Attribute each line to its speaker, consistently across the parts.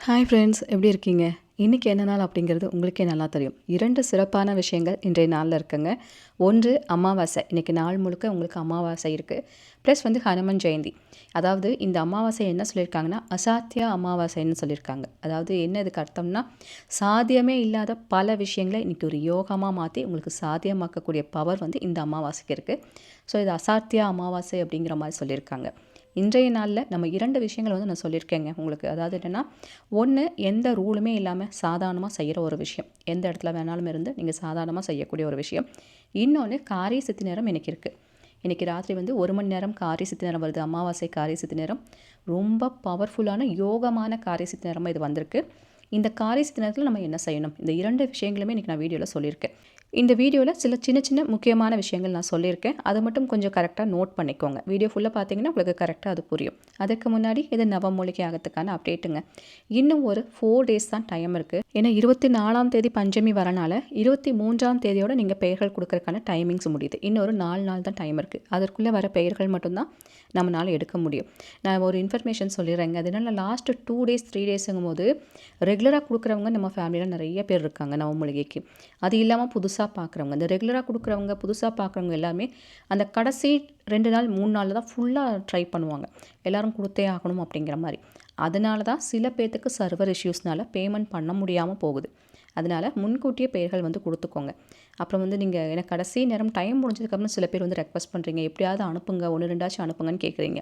Speaker 1: Hi friends, எப்படி இருக்கீங்க? இன்றைக்கி என்ன நாள் அப்படிங்கிறது உங்களுக்கே நல்லா தெரியும். 2 சிறப்பான விஷயங்கள் இன்றைய நாளில் இருக்குங்க. ஒன்று அமாவாசை. இன்றைக்கி நாள் முழுக்க உங்களுக்கு அமாவாசை இருக்குது. ப்ளஸ் ஹனுமன் ஜெயந்தி. அதாவது இந்த அமாவாசை என்ன சொல்லியிருக்காங்கன்னா, அசாத்திய அமாவாசைன்னு சொல்லியிருக்காங்க. அதாவது என்ன இதுக்கு அர்த்தம்னா, சாத்தியமே இல்லாத பல விஷயங்களை இன்றைக்கி ஒரு யோகமாக மாற்றி உங்களுக்கு சாத்தியமாக்கக்கூடிய பவர் இந்த அமாவாசைக்கு இருக்குது. ஸோ இது அசாத்திய அமாவாசை அப்படிங்கிற மாதிரி சொல்லியிருக்காங்க. இன்றைய நாளில் நம்ம 2 விஷயங்கள் நான் சொல்லியிருக்கேங்க உங்களுக்கு. அதாவது என்னென்னா, ஒன்று எந்த ரூலுமே இல்லாமல் சாதாரணமாக செய்கிற ஒரு விஷயம். எந்த இடத்துல வேணாலும் இருந்து நீங்கள் சாதாரணமாக செய்யக்கூடிய ஒரு விஷயம். இன்னொன்று காரிய சித்தி நேரம் இன்றைக்கி இருக்குது. இன்றைக்கி ராத்திரி 1 மணி நேரம் காரிய சித்தி நேரம் வருது. அமாவாசை காரிய சித்தி நேரம் ரொம்ப பவர்ஃபுல்லான யோகமான காரிய சித்தி நேரமாக இது வந்திருக்கு. இந்த காரிய சித்தி நேரத்தில் நம்ம என்ன செய்யணும்? இந்த 2 விஷயங்களுமே இன்றைக்கி நான் வீடியோவில் சொல்லியிருக்கேன். இந்த வீடியோவில் சில சின்ன சின்ன முக்கியமான விஷயங்கள் நான் சொல்லியிருக்கேன். அதை மட்டும் கொஞ்சம் கரெக்டாக நோட் பண்ணிக்கோங்க. வீடியோ ஃபுல்லாக பார்த்தீங்கன்னா உங்களுக்கு கரெக்டாக அது புரியும். அதுக்கு முன்னாடி இது நவமூலிகை ஆகத்துக்கான அப்டேட்டுங்க. இன்னும் ஒரு 4 டேஸ் தான் டைம் இருக்குது. ஏன்னா 24ஆம் தேதி பஞ்சமி வரனால 23ஆம் தேதியோட நீங்கள் பெயர்கள் கொடுக்கறதுக்கான டைமிங்ஸ் முடியுது. இன்னொரு 4 நாள் தான் டைம் இருக்குது. அதற்குள்ளே வர பெயர்கள் மட்டும்தான் நம்மளால் எடுக்க முடியும். நான் ஒரு இன்ஃபர்மேஷன் சொல்லிடுறேங்க. அதனால லாஸ்ட்டு 2 டேஸ் 3 டேஸுங்கும் போது ரெகுலராக கொடுக்குறவங்க நம்ம ஃபேமிலியில் நிறைய பேர் இருக்காங்க நவமூலிகைக்கு. அது இல்லாமல் புதுசாக பார்க்குறவங்க, இந்த ரெகுலராக கொடுக்குறவங்க புதுசாக பார்க்குறவங்க எல்லாமே அந்த கடைசி 2 நாள் 3 நாளில் தான் ஃபுல்லாக ட்ரை பண்ணுவாங்க. எல்லோரும் கொடுத்தே ஆகணும் அப்படிங்கிற மாதிரி. அதனால தான் சில பேர்த்துக்கு சர்வர் இஷ்யூஸ்னால பேமெண்ட் பண்ண முடியாமல் போகுது. அதனால் முன்கூட்டியே பெயர்கள் கொடுத்துக்கோங்க. அப்புறம் நீங்கள் எனக்கு கடைசி நேரம் டைம் முடிஞ்சதுக்கப்புறம் சில பேர் ரெக்வஸ்ட் பண்ணுறீங்க, எப்படியாவது அனுப்புங்க, 1 2ஆச்சும் அனுப்புங்கன்னு கேட்குறீங்க.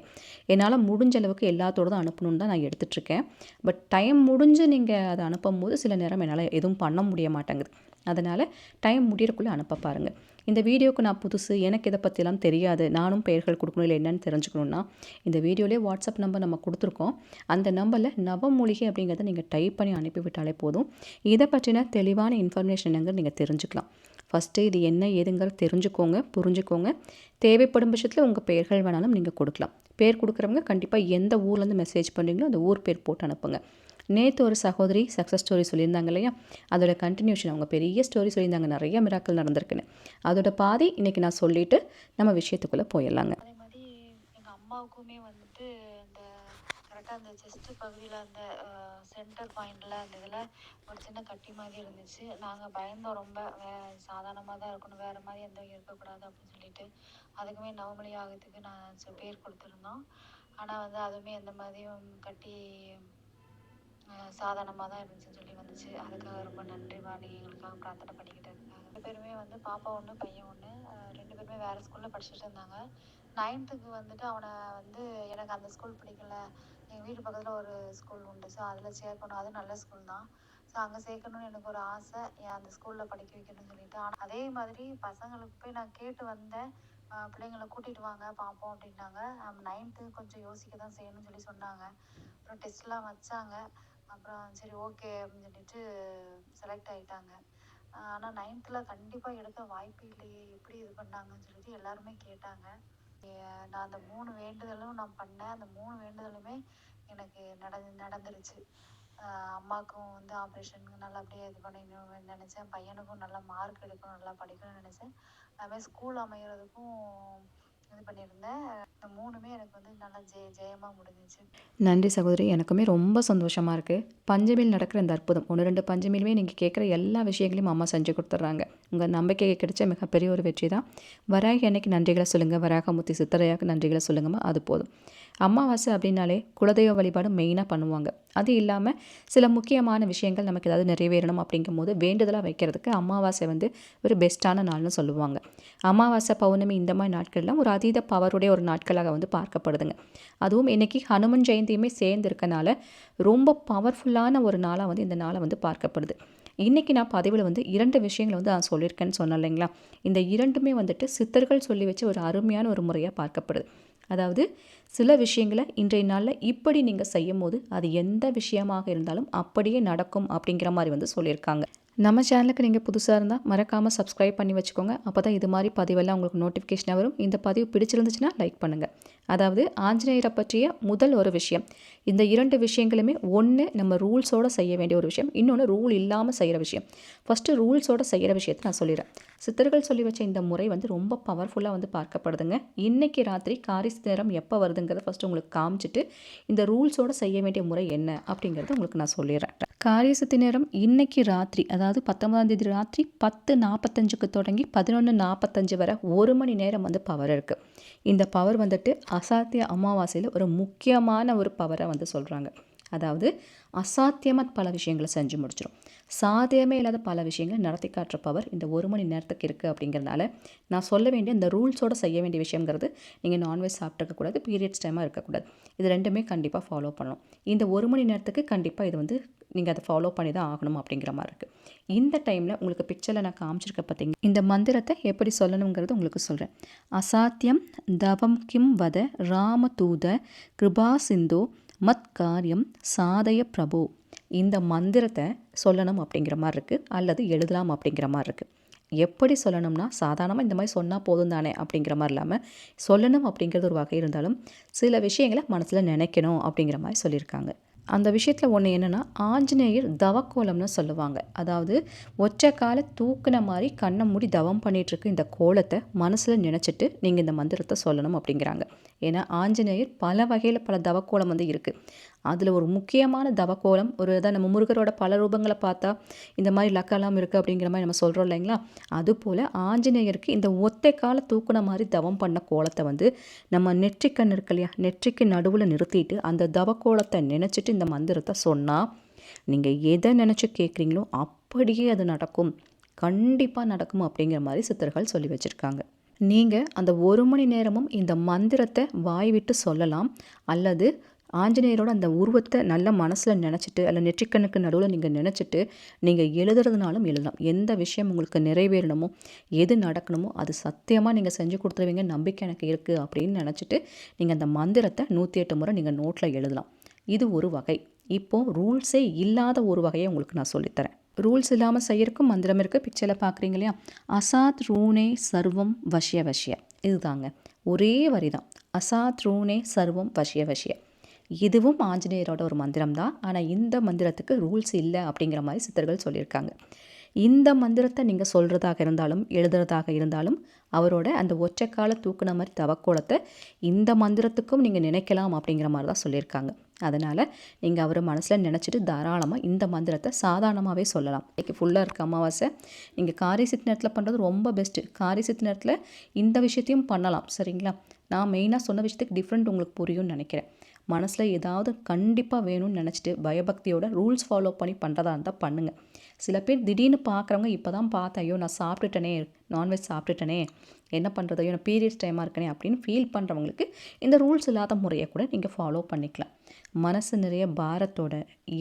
Speaker 1: என்னால் முடிஞ்ச அளவுக்கு எல்லாத்தோடதும் அனுப்பணுன்னு தான் நான் எடுத்துகிட்ருக்கேன். பட் டைம் முடிஞ்சு நீங்கள் அதை அனுப்பும் போது சில நேரம் என்னால் எதுவும் பண்ண முடிய மாட்டேங்குது. அதனால் டைம் முடியறக்குள்ளே அனுப்ப பாருங்கள். இந்த வீடியோவுக்கு நான் புதுசு, எனக்கு இதை பற்றிலாம் தெரியாது, நானும் பெயர்கள் கொடுக்கணும் இல்லை என்னென்னு தெரிஞ்சுக்கணுன்னா இந்த வீடியோலேயே வாட்ஸ்அப் நம்பர் நம்ம கொடுத்துருக்கோம். அந்த நம்பரில் நவமூலிகை அப்படிங்கிறத நீங்கள் டைப் பண்ணி அனுப்பிவிட்டாலே போதும். இதை பற்றின தெளிவான இன்ஃபர்மேஷன் நீங்கள் தெரிஞ்சுக்கலாம். ஃபஸ்ட்டு இது என்ன ஏதுங்கிறது தெரிஞ்சுக்கோங்க, புரிஞ்சுக்கோங்க. தேவைப்படும் பட்சத்தில் உங்கள் பெயர்கள் வேணாலும் நீங்கள் கொடுக்கலாம். பேர் கொடுக்குறவங்க கண்டிப்பாக எந்த ஊர்லேருந்து மெசேஜ் பண்ணுறீங்களோ அந்த ஊர் பேர் போட்டு அனுப்புங்க. நேற்று ஒரு சகோதரி சக்ஸஸ் ஸ்டோரி சொல்லியிருந்தாங்க இல்லையா, அதோட கண்டினியூஷன். அவங்க பெரிய ஸ்டோரி சொல்லியிருந்தாங்க, நிறைய மிராக்கள் நடந்திருக்குன்னு. அதோட பாதி இன்றைக்கி நான் சொல்லிவிட்டு நம்ம விஷயத்துக்குள்ளே போயிடலாங்க.
Speaker 2: அதே மாதிரி எங்கள் அம்மாவுக்குமே இந்த கரெக்டாக அந்த செஸ்ட்டு பகுதியில் அந்த சென்டர் பாயிண்டில் அந்த இதில் ஒரு சின்ன கட்டி மாதிரி இருந்துச்சு. நாங்கள் பயந்தோம் ரொம்ப, சாதாரணமாக தான் இருக்கணும், வேறு மாதிரி எந்த இருக்கக்கூடாது அப்படின்னு சொல்லிட்டு அதுக்குமே நவமணி ஆகத்துக்கு நான் பேர் கொடுத்துருந்தோம். ஆனால் அதுவுமே எந்த மாதிரியும் கட்டி சாதாரணமாக தான் இருந்துச்சுன்னு சொல்லி வந்துச்சு. அதுக்காக ரொம்ப நன்றிமா, நீங்கள் எங்களுக்காக பிரார்த்தனை பண்ணிக்கிட்டு இருக்காங்க. 2 பேருமே பாப்பா ஒன்று பையன் ஒன்று, 2 பேருமே வேறு ஸ்கூலில் படிச்சுட்டு இருந்தாங்க. 9th அவனை எனக்கு அந்த ஸ்கூல் பிடிக்கல, எங்கள் வீட்டு பக்கத்தில் ஒரு ஸ்கூல் உண்டு, ஸோ அதில் சேர்க்கணும், அது நல்ல ஸ்கூல் தான், ஸோ அங்கே சேர்க்கணும்னு எனக்கு ஒரு ஆசை, அந்த ஸ்கூலில் படிக்க வைக்கணும்னு சொல்லிட்டு. ஆனால் அதே மாதிரி பசங்களுக்கு போய் நான் கேட்டு வந்தேன், பிள்ளைங்களை கூட்டிகிட்டு வாங்க பார்ப்போம் அப்படின்னாங்க. 9th கொஞ்சம் யோசிக்க தான் செய்யணும்னு சொல்லி சொன்னாங்க. அப்புறம் டெஸ்ட்லாம் வச்சாங்க. அப்புறம் சரி ஓகே அப்படின்னு சொல்லிட்டு செலக்ட் ஆகிட்டாங்க. ஆனால் 9th கண்டிப்பாக எடுக்க வாய்ப்பு இல்லையே, எப்படி இது பண்ணாங்கன்னு சொல்லிட்டு எல்லாருமே கேட்டாங்க. நான் அந்த 3 வேண்டுதலும் நான் பண்ணேன். அந்த 3 வேண்டுதலுமே எனக்கு நடந்துருச்சு. அம்மாவுக்கும் ஆப்ரேஷன் நல்லபடியாக இது பண்ணணும்னு நினச்சேன். பையனுக்கும் நல்லா மார்க் எடுக்கணும், நல்லா படிக்கணும்னு நினச்சேன். அதுமாதிரி ஸ்கூல் அமைகிறதுக்கும் இது பண்ணியிருந்தேன். இந்த 3மே எனக்கு நல்லா ஜெயமாக முடிஞ்சிச்சு.
Speaker 1: நன்றி சகோதரி, எனக்குமே ரொம்ப சந்தோஷமாக இருக்குது. பஞ்சமியில் நடக்கிற இந்த அற்புதம் 1 2 பஞ்சமியிலுமே நீங்கள் கேட்குற எல்லா விஷயங்களையும் அம்மா செஞ்சு கொடுத்துட்றாங்க. உங்கள் நம்பிக்கைக்கு கிடைச்ச மிகப்பெரிய ஒரு வெற்றி தான். வராகி அன்னைக்கு நன்றிகளை சொல்லுங்கள், வராகமூர்த்தி சித்தரையாவுக்கு நன்றிகளை சொல்லுங்கம்மா, அது போதும். அமாவாசை அப்படின்னாலே குலதெய்வ வழிபாடு மெயினாக பண்ணுவாங்க. அது இல்லாமல் சில முக்கியமான விஷயங்கள் நமக்கு ஏதாவது நிறைவேறணும் அப்படிங்கும் போது வேண்டுதலாக வைக்கிறதுக்கு அமாவாசை ஒரு பெஸ்ட்டான நாள்னு சொல்லுவாங்க. அமாவாசை, பௌர்ணமி இந்த மாதிரி நாட்கள்லாம் ஒரு அதீத பவருடைய ஒரு நாட்களாக பார்க்கப்படுதுங்க. அதுவும் இன்றைக்கி ஹனுமன் ஜெயந்தியுமே சேர்ந்து இருக்கனால ரொம்ப பவர்ஃபுல்லான ஒரு நாளாக இந்த நாளை பார்க்கப்படுது. இன்றைக்கி நான் பதிவில் 2 விஷயங்களை நான் சொல்லியிருக்கேன்னு சொன்னேன் இல்லைங்களா. இந்த 2மே சித்தர்கள் சொல்லி வச்ச ஒரு அருமையான ஒரு முறையாக பார்க்கப்படுது. அதாவது சில விஷயங்களை இன்றைய நாளில் இப்படி நீங்கள் செய்யும் போது அது எந்த விஷயமாக இருந்தாலும் அப்படியே நடக்கும் அப்படிங்கிற மாதிரி சொல்லியிருக்காங்க. நம்ம சேனலுக்கு நீங்கள் புதுசாக இருந்தால் மறக்காமல் சப்ஸ்கிரைப் பண்ணி வச்சுக்கோங்க. அப்போ தான் இது மாதிரி பதிவெல்லாம் உங்களுக்கு நோட்டிஃபிகேஷனாக வரும். இந்த பதிவு பிடிச்சிருந்துச்சுன்னா லைக் பண்ணுங்கள். அதாவது ஆஞ்சநேயரை பற்றிய முதல் ஒரு விஷயம், இந்த 2 விஷயங்களுமே ஒன்று நம்ம ரூல்ஸோடு செய்ய வேண்டிய ஒரு விஷயம், இன்னொன்று ரூல் இல்லாமல் செய்கிற விஷயம். ஃபஸ்ட்டு ரூல்ஸோடு செய்கிற விஷயத்தை நான் சொல்லிடுறேன். சித்தர்கள் சொல்லி வச்ச இந்த முறை வந்து ரொம்ப பவர்ஃபுல்லாக வந்து பார்க்கப்படுதுங்க. இன்றைக்கி ராத்திரி காரிஸ் நேரம் எப்போ வருதுங்கிறத ஃபஸ்ட்டு உங்களுக்கு காமிச்சிட்டு இந்த ரூல்ஸோடு செய்ய வேண்டிய முறை என்ன அப்படிங்கிறத உங்களுக்கு நான் சொல்லிடுறேன். காரியசித்தி நேரம் இன்னைக்கு ராத்திரி, அதாவது 19ஆம் தேதி ராத்திரி 10:45க்கு தொடங்கி 11:45 வரை 1 மணி நேரம் வந்து பவர் இருக்குது. இந்த பவர் வந்துட்டு அசாத்திய அமாவாசையில் ஒரு முக்கியமான ஒரு பவரை வந்து சொல்கிறாங்க. அதாவது அசாத்தியமாக பல விஷயங்களை செஞ்சு முடிச்சிடும், சாத்தியமே இல்லாத பல விஷயங்களை நடத்தி காட்டுற பவர் இந்த 1 மணி நேரத்துக்கு இருக்குது. அப்படிங்கிறதுனால நான் சொல்ல வேண்டிய இந்த ரூல்ஸோடு செய்ய வேண்டிய விஷயங்கிறது, நீங்கள் நான்வெஜ் சாப்பிட்ருக்கக்கூடாது, பீரியட்ஸ் டைமாக இருக்கக்கூடாது. இது ரெண்டுமே கண்டிப்பாக ஃபாலோ பண்ணணும். இந்த 1 மணி நேரத்துக்கு கண்டிப்பாக இது வந்து நீங்கள் அதை ஃபாலோ பண்ணி தான் ஆகணும் அப்படிங்கிற மாதிரி இருக்குது. இந்த டைமில் உங்களுக்கு பிக்சரில் நான் காமிச்சிருக்க பார்த்தீங்க, இந்த மந்திரத்தை எப்படி சொல்லணுங்கிறது உங்களுக்கு சொல்கிறேன். அசாத்தியம் தவம் கிம் வத ராமதூத கிருபா சிந்தோ மத் காரியம் சாதய பிரபு. இந்த மந்திரத்தை சொல்லணும் அப்படிங்கிற மாதிரி இருக்குது, அல்லது எழுதலாம் அப்படிங்கிற மாதிரி இருக்குது. எப்படி சொல்லணும்னா, சாதாரணமாக இந்த மாதிரி சொன்னால் போதும் தானே அப்படிங்கிற மாதிரி இல்லாமல், சொல்லணும் அப்படிங்கிறது ஒரு வகை இருந்தாலும் சில விஷயங்களை மனசில் நினைக்கணும் அப்படிங்கிற மாதிரி சொல்லியிருக்காங்க. அந்த விஷயத்தில் ஒன்று என்னென்னா, ஆஞ்சநேயர் தவக்கோலம்னு சொல்லுவாங்க. அதாவது ஒற்றை காலை தூக்குன மாதிரி கண்ணை மூடி தவம் பண்ணிகிட்ருக்கு இந்த கோலத்தை மனசில் நினச்சிட்டு நீங்கள் இந்த மந்திரத்தை சொல்லணும் அப்படிங்கிறாங்க. ஏன்னா ஆஞ்சநேயர் பல வகையில் பல தவக்கோலம் வந்து இருக்குது. அதில் ஒரு முக்கியமான தவக்கோலம், ஒரு இதை நம்ம முருகரோட பல ரூபங்களை பார்த்தா இந்த மாதிரி லக்கெல்லாம் இருக்குது அப்படிங்கிற மாதிரி நம்ம சொல்கிறோம் இல்லைங்களா, அதுபோல் ஆஞ்சநேயருக்கு இந்த ஒத்தை காலை தூக்குன மாதிரி தவம் பண்ண கோலத்தை வந்து நம்ம நெற்றிக்கண் இருக்கு இல்லையா, நெற்றிக்கு நடுவில் நிறுத்திட்டு அந்த தவக்கோலத்தை நினச்சிட்டு இந்த மந்திரத்தை சொன்னால் நீங்கள் எதை நினச்சி கேட்குறீங்களோ அப்படியே அது நடக்கும், கண்டிப்பாக நடக்கும் அப்படிங்கிற மாதிரி சித்தர்கள் சொல்லி வச்சுருக்காங்க. நீங்கள் அந்த 1 மணி நேரமும் இந்த மந்திரத்தை வாய் விட்டு சொல்லலாம், அல்லது ஆஞ்சநேயரோட அந்த உருவத்தை நல்ல மனசில் நினச்சிட்டு, அல்ல நெற்றிக்கண்ணுக்கு நடுவில் நீங்கள் நினச்சிட்டு நீங்கள் எழுதுறதுனாலும் எழுதலாம். எந்த விஷயம் உங்களுக்கு நிறைவேறணுமோ, எது நடக்கணுமோ அது சத்தியமாக நீங்கள் செஞ்சு கொடுத்துருவீங்க, நம்பிக்கை எனக்கு இருக்குது அப்படின்னு நினச்சிட்டு நீங்கள் அந்த மந்திரத்தை 108 முறை நீங்கள் நோட்டில் எழுதலாம். இது ஒரு வகை. இப்போது ரூல்ஸே இல்லாத ஒரு வகையை உங்களுக்கு நான் சொல்லித்தரேன். ரூல்ஸ் இல்லாமல் செய்யறதுக்கும் மந்திரம் இருக்குது. பிக்சரில் பார்க்குறீங்க இல்லையா, அசாத் ரூனே சர்வம் வஷ்ய வஷ்ய, இதுதாங்க ஒரே வரி தான். அசாத் ரூனே சர்வம் வஷ்ய வஷ்ய, இதுவும் ஆஞ்சநேயரோட ஒரு மந்திரம் தான். ஆனால் இந்த மந்திரத்துக்கு ரூல்ஸ் இல்லை அப்படிங்கிற மாதிரி சித்தர்கள் சொல்லியிருக்காங்க. இந்த மந்திரத்தை நீங்கள் சொல்கிறதாக இருந்தாலும் எழுதுறதாக இருந்தாலும் அவரோட அந்த ஒற்றைக்கால தூக்குன மாதிரி தவக்கோலத்தை இந்த மந்திரத்துக்கும் நீங்கள் நினைக்கலாம் அப்படிங்கிற மாதிரி தான் சொல்லியிருக்காங்க. அதனால் நீங்கள் அவரை மனசில் நினச்சிட்டு தாராளமாக இந்த மந்திரத்தை சாதாரணமாகவே சொல்லலாம். இன்றைக்கி ஃபுல்லாக இருக்க அமாவாசை, நீங்கள் காரியசித்தி நேரத்தில் பண்ணுறது ரொம்ப பெஸ்ட்டு. காரியசித்தி நேரத்தில் இந்த விஷயத்தையும் பண்ணலாம், சரிங்களா. நான் மெயினாக சொன்ன விஷயத்துக்கு டிஃப்ரெண்ட் உங்களுக்கு புரியும்னு நினைக்கிறேன். மனசில் ஏதாவது கண்டிப்பாக வேணும்னு நினச்சிட்டு பயபக்தியோட ரூல்ஸ் ஃபாலோ பண்ணி பண்ணுறதா இருந்தால் பண்ணுங்கள். சில பேர் திடீர்னு பார்க்குறவங்க இப்போ தான் பார்த்தேன், ஐயோ நான் சாப்பிட்டுட்டேனே, நான்வெஜ் சாப்பிட்டுட்டேனே, என்ன பண்ணுறது, ஐயோ நான் பீரியட்ஸ் டைமாக இருக்கனே அப்படின்னு ஃபீல் பண்ணுறவங்களுக்கு இந்த ரூல்ஸ் இல்லாத முறையை கூட நீங்கள் ஃபாலோ பண்ணிக்கலாம். மனசு நிறைய பாரத்தோட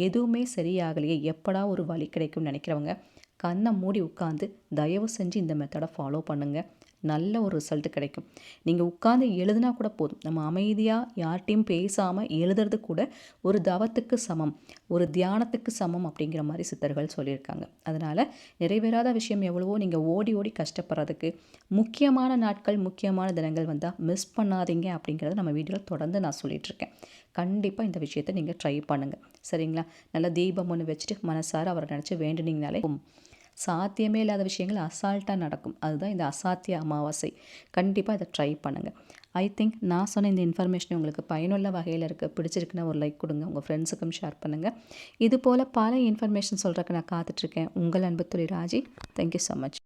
Speaker 1: எதுவுமே சரியாகலையே, எப்படா ஒரு வழி கிடைக்கும்னு நினைக்கிறவங்க கண்ணை மூடி உட்காந்து தயவு செஞ்சு இந்த மெத்தடை ஃபாலோ பண்ணுங்கள். நல்ல ஒரு ரிசல்ட் கிடைக்கும். நீங்கள் உட்காந்து எழுதுனா கூட போதும். நம்ம அமைதியாக யார்கிட்டையும் பேசாமல் எழுதுறது கூட ஒரு தவத்துக்கு சமம், ஒரு தியானத்துக்கு சமம் அப்படிங்கிற மாதிரி சித்தர்கள் சொல்லியிருக்காங்க. அதனால் நிறைவேறாத விஷயம் எவ்வளவோ நீங்கள் ஓடி ஓடி கஷ்டப்படுறதுக்கு முக்கியமான நாட்கள், முக்கியமான தினங்கள் வந்தால் மிஸ் பண்ணாதீங்க அப்படிங்கிறத நம்ம வீடியோவில் தொடர்ந்து நான் சொல்லிகிட்ருக்கேன். கண்டிப்பாக இந்த விஷயத்தை நீங்கள் ட்ரை பண்ணுங்கள், சரிங்களா. நல்லா தீபம் ஒன்று வச்சுட்டு மனசார அவரை நினச்சி வேண்டுனீங்கனாலே சாத்தியமே இல்லாத விஷயங்கள் அசால்ட்டாக நடக்கும். அதுதான் இந்த அசாத்திய அமாவாசை. கண்டிப்பாக இதை ட்ரை பண்ணுங்கள். ஐ திங்க் நான் சொன்ன இந்த இன்ஃபர்மேஷன் உங்களுக்கு பயனுள்ள வகையில் இருக்குது. பிடிச்சிருக்குன்னா ஒரு லைக் கொடுங்க, உங்கள் ஃப்ரெண்ட்ஸுக்கும் ஷேர் பண்ணுங்கள். இது போல் பல இன்ஃபர்மேஷன் சொல்கிறதுக்கு நான் காத்துட்ருக்கேன். உங்கள் அன்பு தோழி ராஜி. Thank you so much.